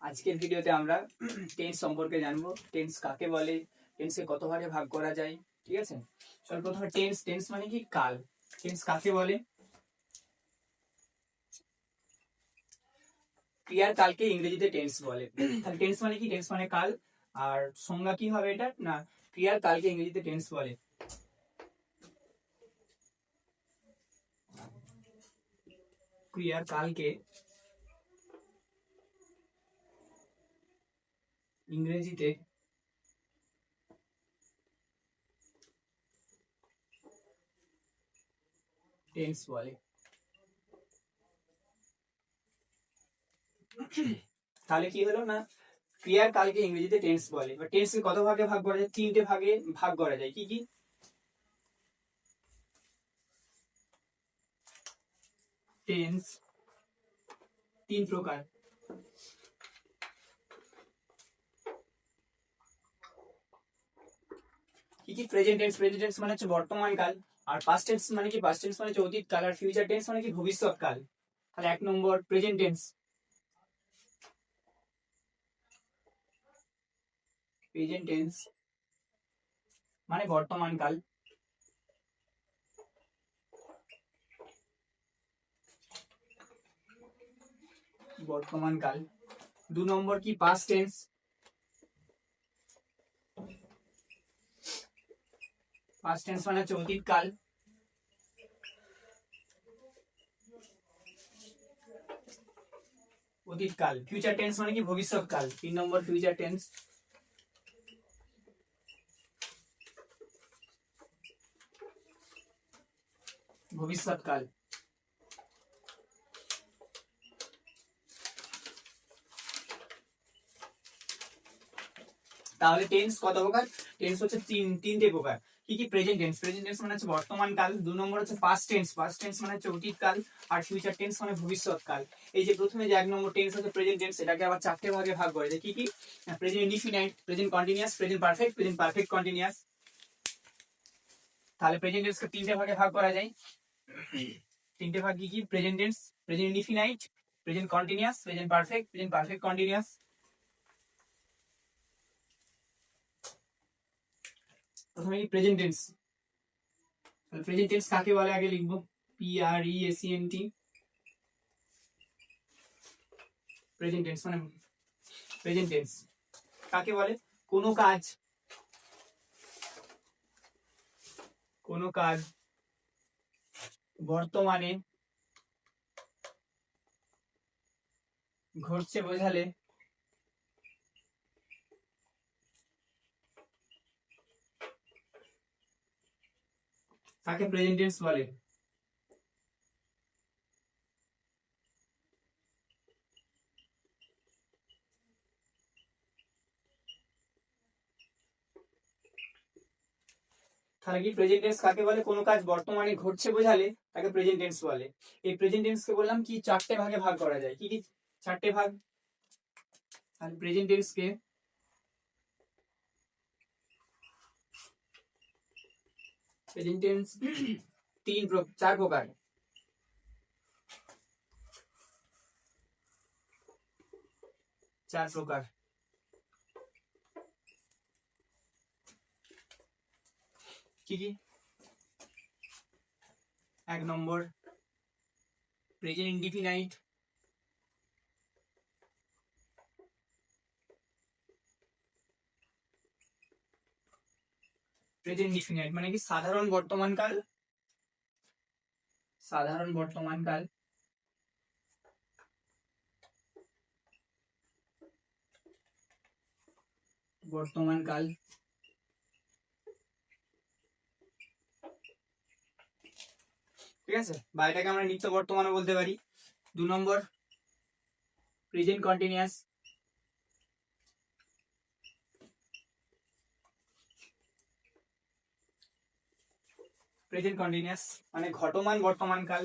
আজকের ভিডিওতে আমরা টেন্স সম্পর্কে জানবো। টেন্স কাকে বলে, টেন্সকে কত ভাগে ভাগ করা যায়। ঠিক আছে, চল প্রথমে টেন্স। টেন্স মানে কি? কাল। টেন্স কাকে বলে? ক্রিয়ার কালকে ইংরেজিতে টেন্স বলে। তাহলে টেন্স মানে কি? টেন্স মানে কাল। আর সংজ্ঞা কি হবে এটা? না, ক্রিয়ার কালকে ইংরেজিতে টেন্স বলে। ক্রিয়ার কালকে ইংরেজিতে টেন্স বলে। তাহলে কি হলো না, ক্রিয়ার কালকে ইংরেজিতে টেন্স বলে। বা টেন্সকে কত ভাগে ভাগ করা যায়? তিনটে ভাগে ভাগ করা যায়। কি কি? টেন্স তিন প্রকার। কি কি? Present tense. প্রেজেন্ট টেন্স মানে হচ্ছে বর্তমান কাল। আর পাস্ট টেন্স মানে কি? পাস্ট টেন্স মানে হচ্ছে অতীত কাল। আর ফিউচার টেন্স মানে কি? ভবিষ্যৎ কাল। তাহলে 1 নম্বর প্রেজেন্ট টেন্স। প্রেজেন্ট টেন্স মানে বর্তমান কাল। বর্তমান কাল। 2 নম্বর কি? Past tense. পাস্ট টেন্স মানে হচ্ছে অতীত কাল। অতীত কাল। ফিউচার টেন্স মানে কি? ভবিষ্যৎ কাল। 3 নম্বর ফিউচার টেন্স। ভবিষ্যৎ কাল। তাহলে টেন্স কত প্রকার? টেন্স হচ্ছে তিনটে প্রকার। কি কি? Present tense. প্রেজেন্ট টেন্স মানে হচ্ছে বর্তমান কাল। 2 নম্বর হচ্ছে পাস্ট টেন্স। পাস্ট টেন্স মানে হচ্ছে অতীত কাল। আর ফিউচার টেন্স মানে ভবিষ্যৎ কাল। এই যে প্রথমে যে 1 নম্বর টেন্স হচ্ছে প্রেজেন্ট টেন্স, এটাকে আবার 4টে ভাগে ভাগ করে যায়। কি কি? Present indefinite, present continuous, present perfect, present perfect continuous. তাহলে প্রেজেন্ট টেন্সকে 3টে ভাগে ভাগ করা যায়। 3টে ভাগ কি কি? Present tense, present indefinite, present continuous, present perfect, present perfect continuous. প্রথমে কি? Present tense. তাহলে প্রেজেন্ট টেন্স কাকে বলে আগে লিখবো। PRESENT। প্রেজেন্ট টেন্স মানে প্রেজেন্ট টেন্স কাকে বলে? কোনো কাজ বর্তমানে ঘটছে বোঝালে তাকে প্রেজেন্ট টেন্স বলে। তাহলে কি? প্রেজেন্ট টেন্স কাকে বলে? কোনো কাজ বর্তমানে ঘটছে বোঝালে তাকে প্রেজেন্ট টেন্স বলে। এই প্রেজেন্ট টেন্সকে বললাম কি 4টে ভাগে ভাগ করা যায়। কি কি? 4টে ভাগ। তাহলে প্রেজেন্ট টেন্সকে প্রেজেন্ট টেন্স 4 প্রকার। কি কি? 1 নম্বর প্রেজেন্ট ইনডিফিনাইট। প্রেজেন্ট ইনডিফিনাইট মানে কি? সাধারণ বর্তমান কাল। সাধারণ বর্তমান কাল। বর্তমান কাল। ঠিক আছে, বা এটাকে আমরা নিত্য বর্তমানে বলতে পারি। 2 নম্বর প্রেজেন্ট কন্টিনিউয়াস। প্রেজেন্ট কন্টিনিউয়াস মানে ঘটমান বর্তমান কাল।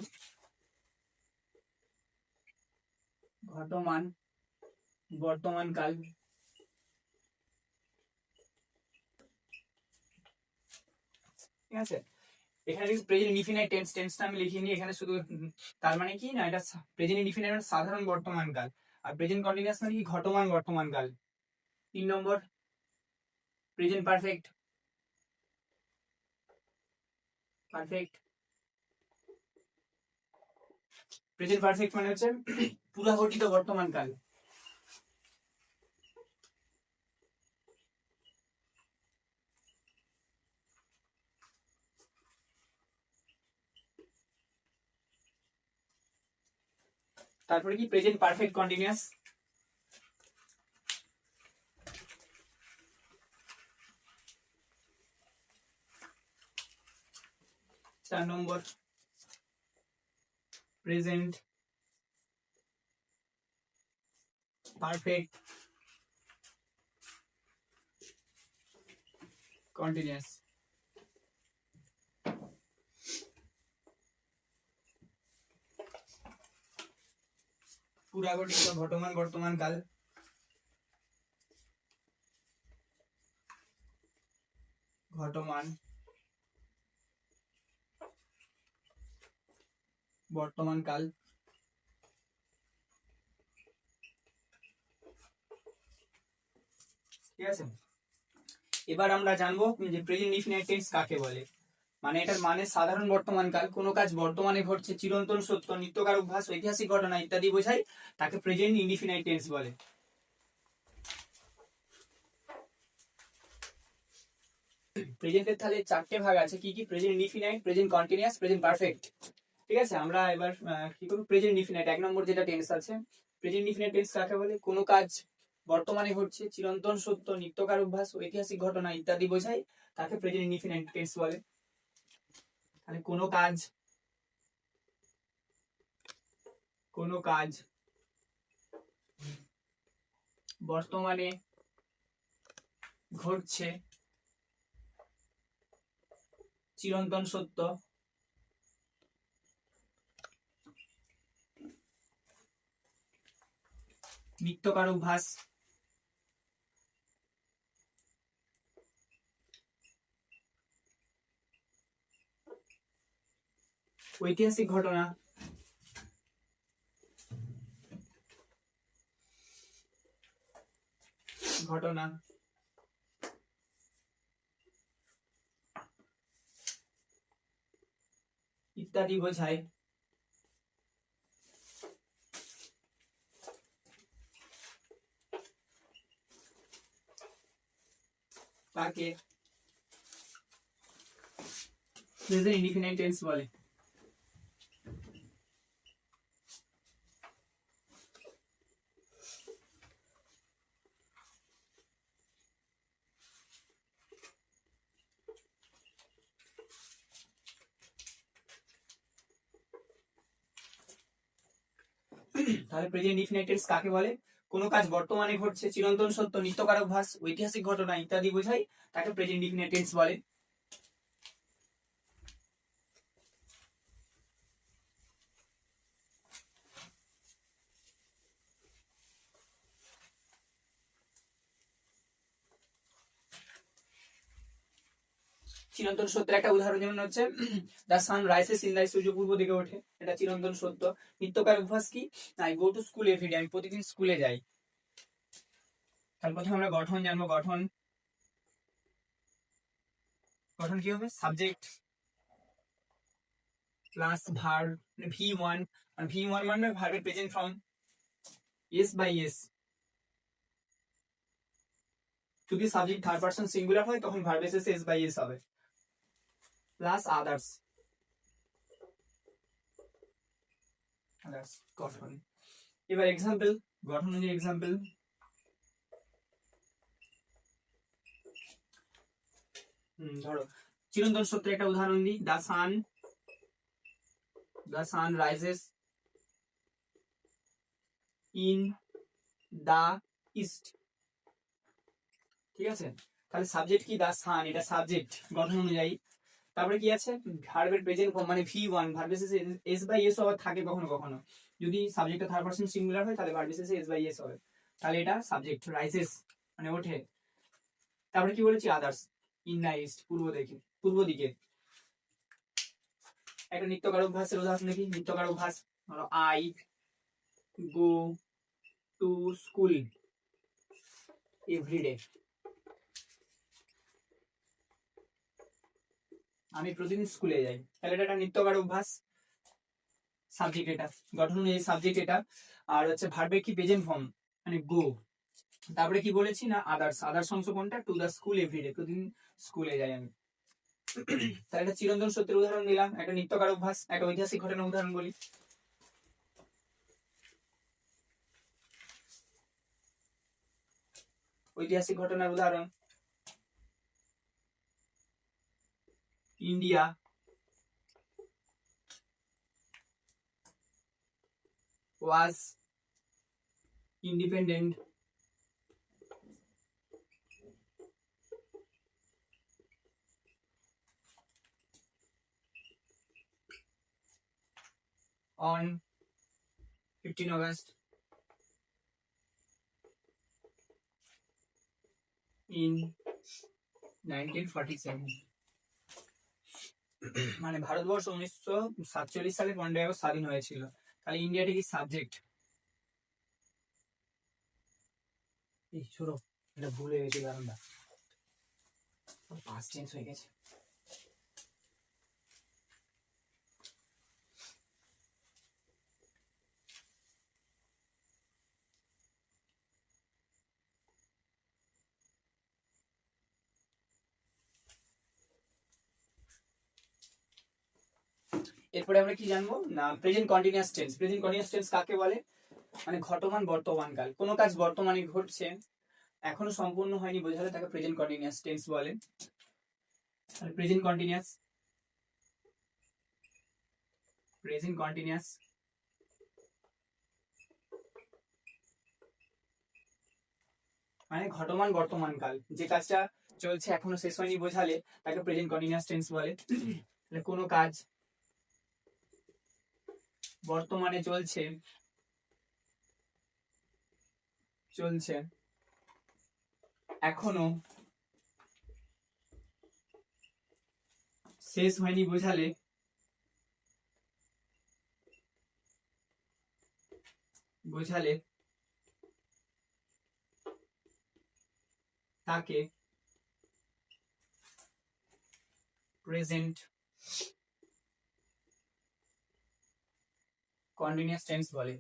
ঘটমান বর্তমান কাল। ঠিক আছে, এখানে কিন্তু প্রেজেন্ট ইনডিফিনাইট টেন্সটা আমি লিখিনি এখানে শুধু। তার মানে কি না, এটা প্রেজেন্ট ইনডিফিনাইট মানে সাধারণ বর্তমান কাল। আর প্রেজেন্ট কন্টিনিউয়াস মানে কি ঘটমান বর্তমান কাল। 3 নম্বর প্রেজেন্ট পারফেক্ট। প্রেজেন্ট পারফেক্ট মানে হচ্ছে পুরাঘটিত বর্তমান কাল। তারপরে কি প্রেজেন্ট পারফেক্ট কন্টিনিউয়াস। 4 নম্বর প্রেজেন্ট পারফেক্ট কন্টিনিউয়াস। পুরাঘটিত ঘটমান বর্তমান কাল। ঘটমান বর্তমান কাল। ঠিক আছে, এবার আমরা জানবো যে প্রেজেন্ট ইনডিফিনাইট টেন্স কাকে বলে। মানে এটার মানে সাধারণ বর্তমান কাল, কোনো কাজ বর্তমানে ঘটছে, চিরন্তন সত্য, নিত্যকার অভ্যাস, ঐতিহাসিক ঘটনা ইত্যাদি বোঝায়, তাকে প্রেজেন্ট ইনডিফিনাইট টেন্স বলে। প্রেজেন্টের তাহলে 4টে ভাগ আছে, কি কি? Present indefinite, present continuous, present perfect. ঠিক আছে, আমরা এবার কি করব? প্রেজেন্ট ইনডিফিনাইট 1 নম্বর যেটা টেন্স আছে, প্রেজেন্ট ইনডিফিনাইট টেন্স কাকে বলে? কোনো কাজ বর্তমানে ঘটছে, চিরন্তন সত্য, নিত্যকার অভ্যাস, ঐতিহাসিক ঘটনা ইত্যাদি বোঝায়, তাকে প্রেজেন্ট ইনডিফিনাইট টেন্স বলে। তাহলে কোনো কাজ বর্তমানে ঘটছে, চিরন্তন সত্য, নিত্যকার অভ্যাস, ঐতিহাসিক ঘটনা ইত্যাদি বোঝায়, তাকে প্রেজেন্ট ইনডিফিনাইট টেন্স বলে। তাহলে প্রেজেন্ট ইনডিফিনাইট টেন্স কাকে বলে? কোনো কাজ বর্তমানে ঘটছে, চিরন্তন সত্য, নিত্যকার অভ্যাস, ঐতিহাসিক ঘটনা ইত্যাদি বোঝায়, তাকে প্রেজেন্ট ইনডিফিনাইট টেন্স বলে। চিরন্তন সত্যের একটা উদাহরণ যেমন হচ্ছে the sun rises in the, সূর্য পূর্ব দিকে ওঠে, এটা চিরন্তন সত্য। নিত্যকার অভ্যাস কি? I go to school everyday, আমি প্রতিদিন স্কুলে যাই। তার প্রথমে আমরা গঠন জানবো। গঠন কি হবে? সাবজেক্ট প্লাস ভার্ব, V1, আর V1 মানে ভার্বের present form, s by es. যদি সাবজেক্ট থার্ড পারসন সিঙ্গুলার হয় তখন ভার্ব এসে এস বাই এস হবে, প্লাস আদার্স। গঠন। এবার এক্সাম্পল, গঠন অনুযায়ী এক্সাম্পল। ধরো চিরন্তন সত্যের একটা উদাহরণ দিই, the sun rises in the east. ঠিক আছে, তাহলে সাবজেক্ট কি? দ্য সান, এটা সাবজেক্ট গঠন অনুযায়ী। তারপরে কি আছে? ভার্বের প্রেজেন্ট ফর্ম মানে V1, ভার্ব এসে এস বাই এস আবার থাকে কখনো কখনো, যদি সাবজেক্টটা থার্ড পারসন সিঙ্গুলার হয় তাহলে ভার্ব এসে এস বাই এস হবে, তাহলে এটা সাবজেক্ট রাইজেস মানে ওঠে। তারপরে কি বলেছি? আদার্স, ইন দ্য ইস্ট, পূর্ব দিকে। একটা নিত্যকার অভ্যাসের উদাহরণ দেখি। নিত্যকার অভ্যাস, ধরো I go to school everyday, আমি প্রতিদিন স্কুলে যাই। তাহলে এটা একটা নিত্যকার অভ্যাস, সাবজেক্ট এটা, গঠন অনুযায়ী সাবজেক্ট এটা। আর হচ্ছে ভার্বের কি প্রেজেন্ট ফর্ম মানে গো। তারপরে কি বলেছি না আদার্স, আদার্স অংশ কোনটা, টু দা স্কুল এভরিডে, প্রতিদিন স্কুলে যাই আমি। তাহলে একটা চিরন্তন সত্যের উদাহরণ দিলাম, একটা নিত্যকার অভ্যাস, একটা ঐতিহাসিক ঘটনার উদাহরণ বলি। ঐতিহাসিক ঘটনার উদাহরণ, India was independent on 15 August in 1947। মানে ভারতবর্ষ 1947 সালে 15 আগস্ট স্বাধীন হয়েছিল। তাহলে ইন্ডিয়াটা কি সাবজেক্ট? এই ছোড়ো, এটা ভুলে গেছি কারণটা, পাস্ট টেন্স হয়ে গেছে। এরপরে আমরা কি জানবো না present continuous tense. Present continuous tense কাকে বলে, মানে ঘটমান বর্তমান কাল, কোনো কাজ বর্তমানে ঘটছে এখনো সম্পূর্ণ হয়নি বোঝালে তাকে প্রেজেন্ট কন্টিনিউয়াস টেন্স বলে। প্রেজেন্ট কন্টিনিউয়াস, প্রেজেন্ট কন্টিনিউয়াস মানে ঘটমান বর্তমান কাল, যে কাজটা চলছে এখনো শেষ হয়নি বোঝালে তাকে প্রেজেন্ট কন্টিনিউয়াস টেন্স বলে। তাহলে কোনো কাজ বর্তমানে চলছে, চলছে এখনো শেষ হয়নি বোঝালে তাকে প্রেজেন্ট কন্টিনিউয়াস টেন্স বলে।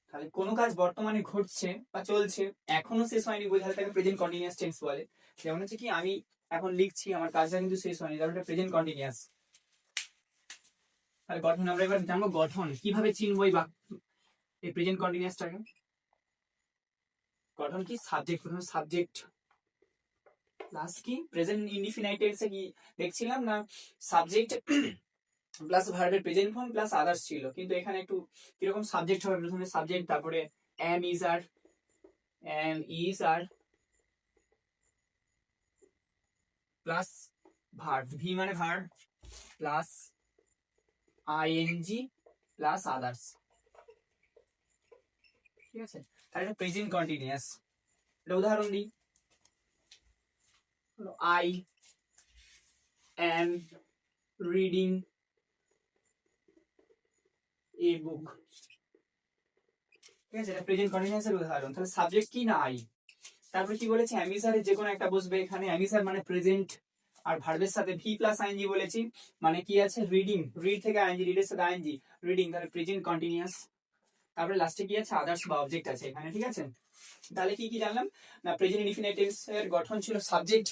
তাহলে কোনো কাজ বর্তমানে ঘটছে বা চলছে এখনো শেষ হয়নি বোঝালে তাকে প্রেজেন্ট কন্টিনিউয়াস টেন্স বলে। যেমন হচ্ছে কি আমি এখন লিখছি, আমার কাজটা কিন্তু শেষ হয়নি, তাহলে এটা প্রেজেন্ট কন্টিনিউয়াস। তাহলে গঠন আমরা এবার জানবো, গঠন কিভাবে চিনবো এই প্রেজেন্ট কন্টিনিউয়াসটাকে। গঠন কি সাবজেক্ট, প্রথমে সাবজেক্ট প্লাস কি প্রেজেন্ট ইনডিফিনাইট টেন্সে কি দেখছিলাম না সাবজেক্ট প্লাস ভার্বের প্রেজেন্ট ফর্ম প্লাস আদার্স ছিল, কিন্তু এখানে একটু কিরকম সাবজেক্ট হবে, প্রথমে সাবজেক্ট তারপরে am is are plus verb, V মানে verb plus ING plus others, ঠিক আছে। তাহলে এটা প্রেজেন্ট কন্টিনিউয়াস। এটা উদাহরণ দিই, I am reading a book, ঠিক আছে, এটা প্রেজেন্ট কন্টিনিউয়াস এর উদাহরণ। তাহলে সাবজেক্ট কি না আই, তারপরে কি বলেছে অ্যামিসারের যে কোনো একটা বসবে এখানে, অ্যামিসার মানে প্রেজেন্ট, আর ভার্বের সাথে ভি প্লাস আইএনজি বলেছি, মানে কি আছে রিডিং, রিড থেকে আইএনজি, রিডের সাথে আইএনজি রিডিং, তাহলে প্রেজেন্ট কন্টিনিউয়াস। তারপরে লাস্টে কি আছে আদার্স বা অবজেক্ট আছে এখানে, ঠিক আছে। তাহলে কি কি জানলাম না প্রেজেন্ট ইনডিফিনিট টেন্স এর গঠন ছিল সাবজেক্ট,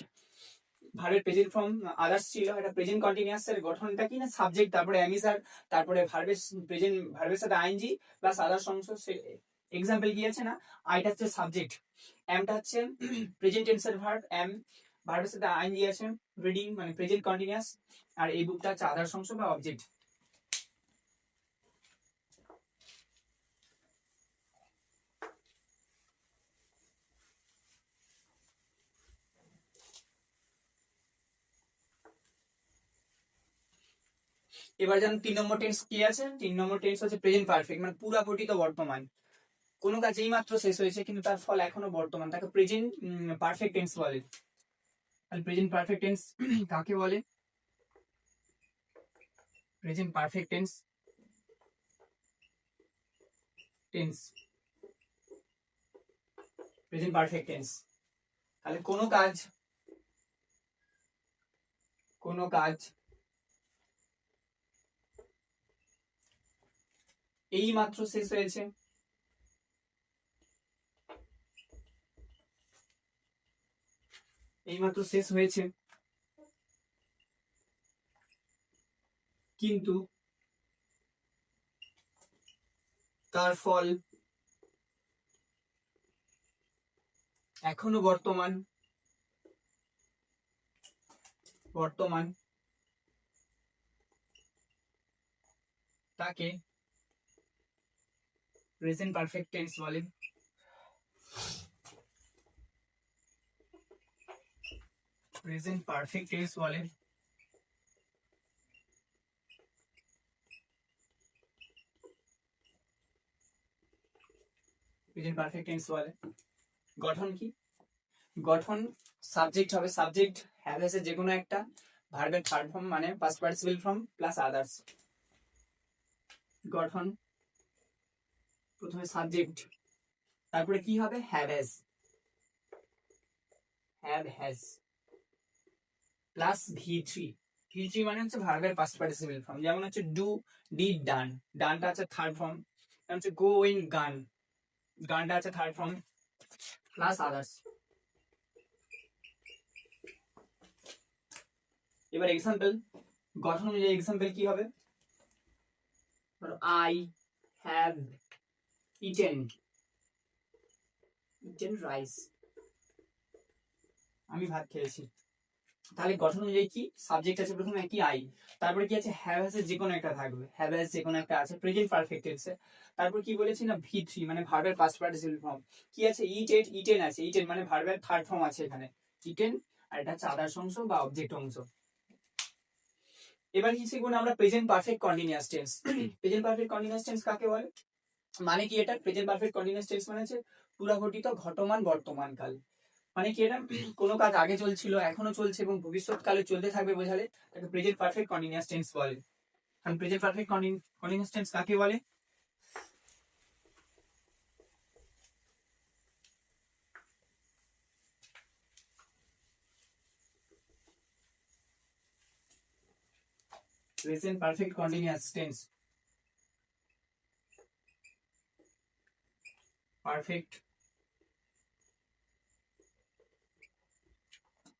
ভার্বের প্রেজেন্ট ফর্ম আদার্স ছিল, এটা প্রেজেন্ট কন্টিনিউয়াস এর গঠনটা কি না সাবজেক্ট তারপরে অ্যামিসার তারপরে ভার্বের প্রেজেন্ট ভার্বের সাথে আইএনজি প্লাস আদার্স অংশ। এক্সাম্পল কি আছে না আইটা হচ্ছে সাবজেক্ট, এমটা হচ্ছে প্রেজেন্ট টেন্সের ভার্ব, এম ভার্বের সাথে আইএনজি আছে, রিডিং মানে প্রেজেন্ট কন্টিনিউয়াস, আর এই বুকটা হচ্ছে আদার্স অংশ বা অবজেক্ট। এবার জান 3 নম্বর টেন্স কি আছে, 3 নম্বর টেন্স হচ্ছে প্রেজেন্ট পারফেক্ট মানে পুরাপরিত বর্তমান। কোনো কাজ এই মাত্র শেষ হয়েছে কিন্তু তার ফল এখনো বর্তমান, তাকে প্রেজেন্ট পারফেক্ট টেন্স বলে। তাহলে প্রেজেন্ট পারফেক্ট টেন্স কাকে বলে? Present perfect tense present perfect tense. তাহলে কোনো কাজ এই মাত্র শেষ হয়েছে, কিন্তু তার ফল এখনো বর্তমান, তাকে প্রেজেন্ট পারফেক্ট টেন্স বলে। প্রেজেন্ট পারফেক্ট টেন্স বলে। প্রেজেন্ট পারফেক্ট টেন্স বলে। গঠন কি? গঠন সাবজেক্ট হবে, সাবজেক্ট হ্যাভ এর যে কোনো একটা, ভার্বের থার্ড ফর্ম মানে past participle form plus others. গঠন প্রথমে সাবজেক্ট, তারপরে কি হবে? হ্যাভ হ্যাজ প্লাস ভি3। ভি3 মানে হচ্ছে ভার্বের পাস্ট পার্টিসিপল ফর্ম, যেমন হচ্ছে ডু, ডিড, ডান। ডানটা আছে থার্ড ফর্ম, যেমন হচ্ছে গোইং, গানটা আছে থার্ড ফর্ম প্লাস আদার্স। এবার এক্সাম্পল, গঠন অনুযায়ী এক্সাম্পল কি হবে? আই হ্যাভ ইটেন রাইস, আমি ভাত খেয়েছি। তাহলে গঠন অনুযায়ী কি? সাবজেক্ট আছে প্রথমে কি? আই, তারপরে কি আছে? হ্যাভ এর যে কোনো একটা থাকবে, হ্যাভ এর যে কোনো একটা আছে প্রেজেন্ট পারফেক্ট টেন্সে। তারপর কি বলেছি না? ভি3 মানে ভার্বের পাস্ট পার্টিসিপল ফর্ম। কি আছে? ইটেন আছে, ইটেন মানে ভার্বের থার্ড ফর্ম আছে এখানে, ইটেন, আর এটা হচ্ছে আদার্স অংশ বা অবজেক্ট অংশ। এবার কি শিখবো না আমরা? Present perfect continuous tense. Present perfect continuous tense কাকে বলে? মানে কি এটা? প্রেজেন্ট পারফেক্ট কন্টিনিউয়াস টেন্স মানে হচ্ছে পুরাঘটিত ঘটমান বর্তমান কাল। মানে কি এটা? কোনো কাজ আগে চলছিল, এখনো চলছে এবং ভবিষ্যৎকালে চলতে থাকবে বোঝালে তাকে প্রেজেন্ট পারফেক্ট কন্টিনিউয়াস টেন্স বলে। কারণ প্রেজেন্ট পারফেক্ট কন্টিনিউয়াস টেন্স কাকে বলে? Present perfect continuous tense, perfect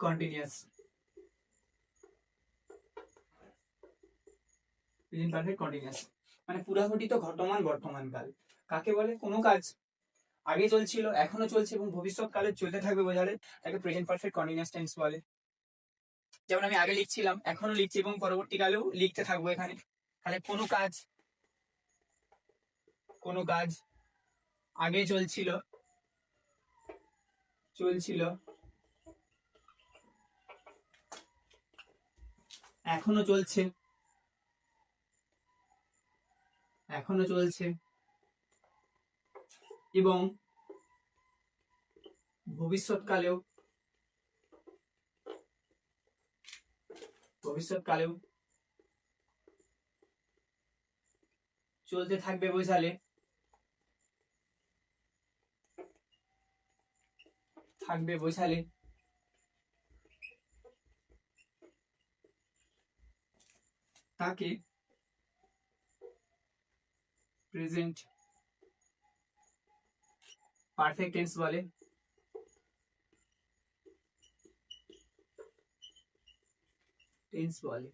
continuous, present perfect continuous মানে পুরাঘটিত ঘটমান বর্তমান কাল। কাকে বলে? কোনো কাজ আগে চলছিল, এখনো চলছে এবং ভবিষ্যৎকালে চলতে থাকবে বোঝালে তাকে প্রেজেন্ট পারফেক্ট কন্টিনিউয়াস টেন্স বলে। যেমন আমি আগে লিখছিলাম, এখনো লিখছি এবং পরবর্তীকালেও লিখতে থাকবো এখানে। তাহলে কোনো কাজ আগে চলছিল, এখনো চলছে এবং ভবিষ্যৎকালেও চলতে থাকবে বোঝালে তাকে প্রেজেন্ট পারফেক্ট টেন্স বলে।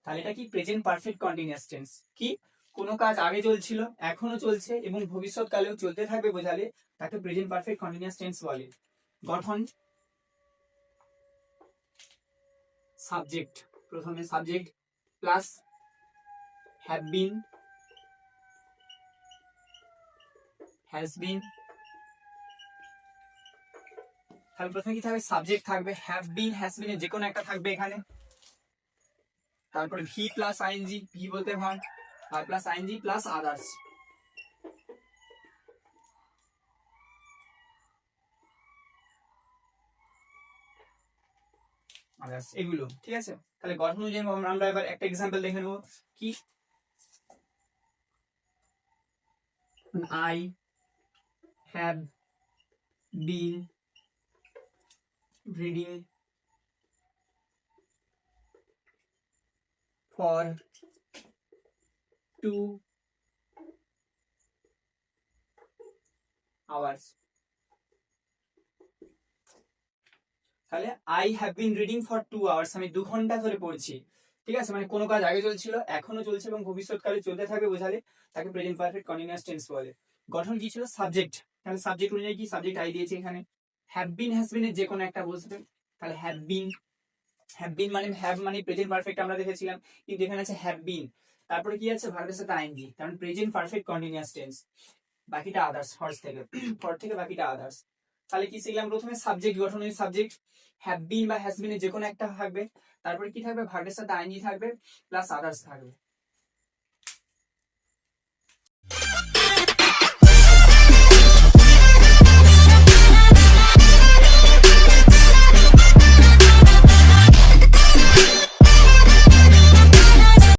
তাহলে এটা কি? Present perfect continuous tense. কি? কোনো কাজ আগে চলছিল, এখনো চলছে এবং ভবিষ্যৎকালেও চলতে থাকবে বোঝালে তাকে প্রেজেন্ট পারফেক্ট কন্টিনিউয়াস টেন্স বলে। গঠন সাবজেক্ট, প্রথমে subject plus have been, has been. তাহলে প্রথমে কি থাকবে? সাবজেক্ট থাকবে, হ্যাভ বিন, হ্যাজ বিন এর যে কোনো একটা থাকবে এখানে। তারপরে ভি প্লাস আইএনজি, ভি বলতে ভার্ব, আর plus ING plus others. Others, এগুলো ঠিক আছে। তাহলে গঠন অনুযায়ী আমরা এবার একটা এক্সাম্পল দেখে নেবো কি, I have been reading for 2 hours। তাহলে I have been reading for 2 hours, আমি 2 ঘন্টা ধরে পড়ছি, ঠিক আছে। মানে কোনো কাজ আগে চলছিল, এখনো চলছে এবং ভবিষ্যৎকালে চলতে থাকবে বোঝালে তাকে প্রেজেন্ট পারফেক্ট কন্টিনিউয়াস টেন্স বলে। গঠন কি ছিল, সাবজেক্ট, তাহলে সাবজেক্ট অনুযায়ী কি সাবজেক্ট আই দিয়েছে এখানে, হ্যাভ বিন হ্যাজ বিন এর যে কোনো একটা বলতে, তাহলে হ্যাভ বিন, হ্যাভ বিন মানে হ্যাভ মানে প্রেজেন্ট পারফেক্ট আমরা দেখেছিলাম, কিন্তু এখানে আছে হ্যাভ বিন, তারপরে কি আছে ভার্বের সাথে আইএনজি, কারণ প্রেজেন্ট পারফেক্ট কন্টিনিউয়াস টেন্স, বাকিটা আদার্স, ফর্স থেকে ফর থেকে বাকিটা আদার্স। তাহলে কি শিখলাম, প্রথমে সাবজেক্ট গঠন, সাবজেক্ট হ্যাভ বিন বা হ্যাজ বিন এর যে কোনো একটা থাকবে, তারপরে কি থাকবে ভার্বের সাথে আইএনজি থাকবে প্লাস আদার্স থাকবে।